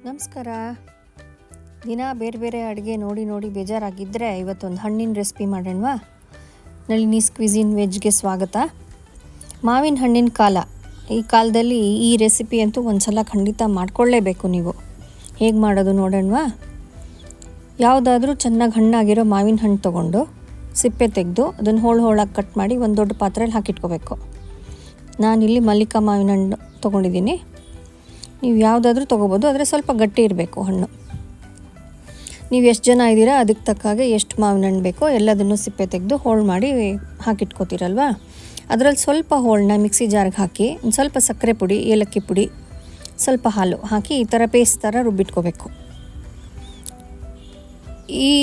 ನಮಸ್ಕಾರ. ದಿನ ಬೇರೆ ಬೇರೆ ಅಡುಗೆ ನೋಡಿ ನೋಡಿ ಬೇಜಾರಾಗಿದ್ದರೆ ಇವತ್ತೊಂದು ಹಣ್ಣಿನ ರೆಸಿಪಿ ಮಾಡೋಣವಾ? ನಳಿನೀಸ್ ಕ್ವಿಝಿನ್ ವೆಜ್ಗೆ ಸ್ವಾಗತ. ಮಾವಿನ ಹಣ್ಣಿನ ಕಾಲ. ಈ ಕಾಲದಲ್ಲಿ ಈ ರೆಸಿಪಿ ಅಂತೂ ಒಂದು ಸಲ ಖಂಡಿತ ಮಾಡ್ಕೊಳ್ಳೇಬೇಕು ನೀವು. ಹೇಗೆ ಮಾಡೋದು ನೋಡೋಣವಾ? ಯಾವುದಾದ್ರೂ ಚೆನ್ನಾಗಿ ಹಣ್ಣಾಗಿರೋ ಮಾವಿನ ಹಣ್ಣು ತೊಗೊಂಡು ಸಿಪ್ಪೆ ತೆಗೆದು ಅದನ್ನು ಹೋಳಾಗಿ ಕಟ್ ಮಾಡಿ ಒಂದು ದೊಡ್ಡ ಪಾತ್ರೆಯಲ್ಲಿ ಹಾಕಿಟ್ಕೋಬೇಕು. ನಾನಿಲ್ಲಿ ಮಲ್ಲಿಕಾ ಮಾವಿನ ಹಣ್ಣು ತೊಗೊಂಡಿದ್ದೀನಿ. ನೀವು ಯಾವುದಾದ್ರೂ ತೊಗೋಬೋದು, ಆದರೆ ಸ್ವಲ್ಪ ಗಟ್ಟಿ ಇರಬೇಕು ಹಣ್ಣು. ನೀವು ಎಷ್ಟು ಜನ ಇದ್ದೀರಾ ಅದಕ್ಕೆ ತಕ್ಕಾಗೆ ಎಷ್ಟು ಮಾವಿನ ಹಣ್ಣು ಬೇಕೋ ಎಲ್ಲದನ್ನು ಸಿಪ್ಪೆ ತೆಗೆದು ಹೋಳು ಮಾಡಿ ಹಾಕಿಟ್ಕೋತೀರಲ್ವ. ಅದರಲ್ಲಿ ಸ್ವಲ್ಪ ಹೋಳನ್ನ ಮಿಕ್ಸಿ ಜಾರ್ಗೆ ಹಾಕಿ ಒಂದು ಸ್ವಲ್ಪ ಸಕ್ಕರೆ ಪುಡಿ, ಏಲಕ್ಕಿ ಪುಡಿ, ಸ್ವಲ್ಪ ಹಾಲು ಹಾಕಿ ಈ ಥರ ಪೇಸ್ಟ್ ಥರ ರುಬ್ಬಿಟ್ಕೋಬೇಕು. ಈ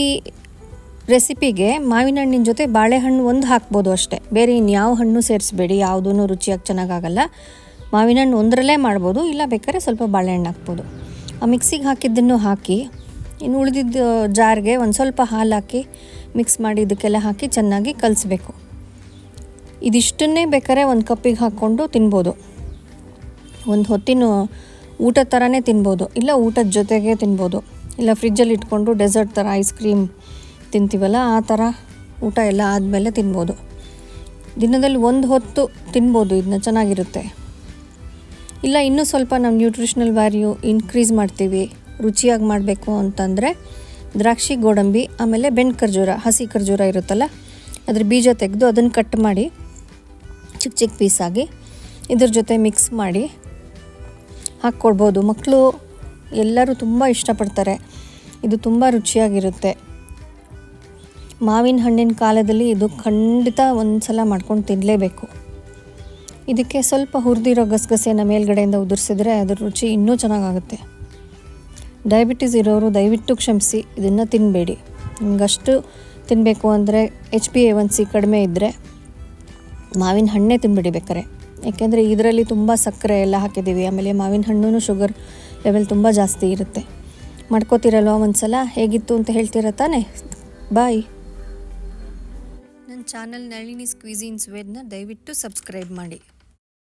ರೆಸಿಪಿಗೆ ಮಾವಿನ ಹಣ್ಣಿನ ಜೊತೆ ಬಾಳೆಹಣ್ಣು ಒಂದು ಹಾಕ್ಬೋದು ಅಷ್ಟೇ, ಬೇರೆ ಇನ್ಯಾವ ಹಣ್ಣು ಸೇರಿಸ್ಬೇಡಿ. ಯಾವುದೂ ರುಚಿಯಾಗಿ ಚೆನ್ನಾಗಾಗಲ್ಲ. ಮಾವಿನ ಹಣ್ಣು ಒಂದರಲ್ಲೇ ಮಾಡ್ಬೋದು, ಇಲ್ಲ ಬೇಕಾದ್ರೆ ಸ್ವಲ್ಪ ಬಾಳೆಹಣ್ಣು ಹಾಕ್ಬೋದು. ಆ ಮಿಕ್ಸಿಗೆ ಹಾಕಿದ್ದನ್ನು ಹಾಕಿ ಇನ್ನು ಉಳಿದಿದ್ದ ಜಾರ್ಗೆ ಒಂದು ಸ್ವಲ್ಪ ಹಾಲು ಹಾಕಿ ಮಿಕ್ಸ್ ಮಾಡಿ ಇದಕ್ಕೆಲ್ಲ ಹಾಕಿ ಚೆನ್ನಾಗಿ ಕಲಿಸ್ಬೇಕು. ಇದಿಷ್ಟನ್ನೇ ಬೇಕಾದ್ರೆ ಒಂದು ಕಪ್ಪಿಗೆ ಹಾಕ್ಕೊಂಡು ತಿನ್ಬೋದು. ಒಂದು ಹೊತ್ತಿನ ಊಟದ ಥರನೇ ತಿನ್ಬೋದು, ಇಲ್ಲ ಊಟದ ಜೊತೆಗೆ ತಿನ್ಬೋದು, ಇಲ್ಲ ಫ್ರಿಜ್ಜಲ್ಲಿ ಇಟ್ಕೊಂಡು ಡೆಸರ್ಟ್ ಥರ ಐಸ್ ಕ್ರೀಮ್ ತಿಂತೀವಲ್ಲ ಆ ಥರ ಊಟ ಎಲ್ಲ ಆದಮೇಲೆ ತಿನ್ಬೋದು. ದಿನದಲ್ಲಿ ಒಂದು ಹೊತ್ತು ತಿನ್ಬೋದು, ಇದನ್ನ ಚೆನ್ನಾಗಿರುತ್ತೆ. ಇಲ್ಲ ಇನ್ನೂ ಸ್ವಲ್ಪ ನಾವು ನ್ಯೂಟ್ರಿಷನಲ್ ವ್ಯಾಲ್ಯೂ ಇನ್ಕ್ರೀಸ್ ಮಾಡ್ತೀವಿ, ರುಚಿಯಾಗಿ ಮಾಡಬೇಕು ಅಂತಂದರೆ ದ್ರಾಕ್ಷಿ, ಗೋಡಂಬಿ, ಆಮೇಲೆ ಬೆಣ್ಣೆ ಖರ್ಜೂರ, ಹಸಿ ಖರ್ಜೂರ ಇರುತ್ತಲ್ಲ ಅದ್ರ ಬೀಜ ತೆಗೆದು ಅದನ್ನು ಕಟ್ ಮಾಡಿ ಚಿಕ್ಕ ಚಿಕ್ಕ ಪೀಸಾಗಿ ಇದ್ರ ಜೊತೆ ಮಿಕ್ಸ್ ಮಾಡಿ ಹಾಕ್ಕೊಡ್ಬೋದು. ಮಕ್ಕಳು ಎಲ್ಲರೂ ತುಂಬ ಇಷ್ಟಪಡ್ತಾರೆ. ಇದು ತುಂಬ ರುಚಿಯಾಗಿರುತ್ತೆ. ಮಾವಿನ ಹಣ್ಣಿನ ಕಾಲದಲ್ಲಿ ಇದು ಖಂಡಿತ ಒಂದು ಸಲ ಮಾಡ್ಕೊಂಡು ತಿನ್ನಲೇಬೇಕು. ಇದಕ್ಕೆ ಸ್ವಲ್ಪ ಹುರಿದಿರೋ ಗಸಗಸೆನ ಮೇಲ್ಗಡೆಯಿಂದ ಉದುರಿಸಿದ್ರೆ ಅದರ ರುಚಿ ಇನ್ನೂ ಚೆನ್ನಾಗಾಗುತ್ತೆ. ಡಯಾಬಿಟೀಸ್ ಇರೋರು ದಯವಿಟ್ಟು ಕ್ಷಮಿಸಿ, ಇದನ್ನು ತಿನ್ನಬೇಡಿ. ನಿಮಗಷ್ಟು ತಿನ್ನಬೇಕು ಅಂದರೆ HbA1c ಕಡಿಮೆ ಇದ್ದರೆ ಮಾವಿನ ಹಣ್ಣೇ ತಿನ್ಬಿಡಿ ಬೇಕಾರೆ. ಯಾಕೆಂದರೆ ಇದರಲ್ಲಿ ತುಂಬ ಸಕ್ಕರೆ ಎಲ್ಲ ಹಾಕಿದ್ದೀವಿ, ಆಮೇಲೆ ಮಾವಿನ ಹಣ್ಣು ಶುಗರ್ ಲೆವೆಲ್ ತುಂಬ ಜಾಸ್ತಿ ಇರುತ್ತೆ. ಮಾಡ್ಕೋತೀರಲ್ವ ಒಂದು ಸಲ, ಹೇಗಿತ್ತು ಅಂತ ಹೇಳ್ತೀರ ತಾನೆ? ಬಾಯ್. ನನ್ನ ಚಾನಲ್ ನಳಿನೀಸ್ ಕ್ವಿಝಿನ್ಸ್ ವೆಜ್ನ ದಯವಿಟ್ಟು ಸಬ್ಸ್ಕ್ರೈಬ್ ಮಾಡಿ.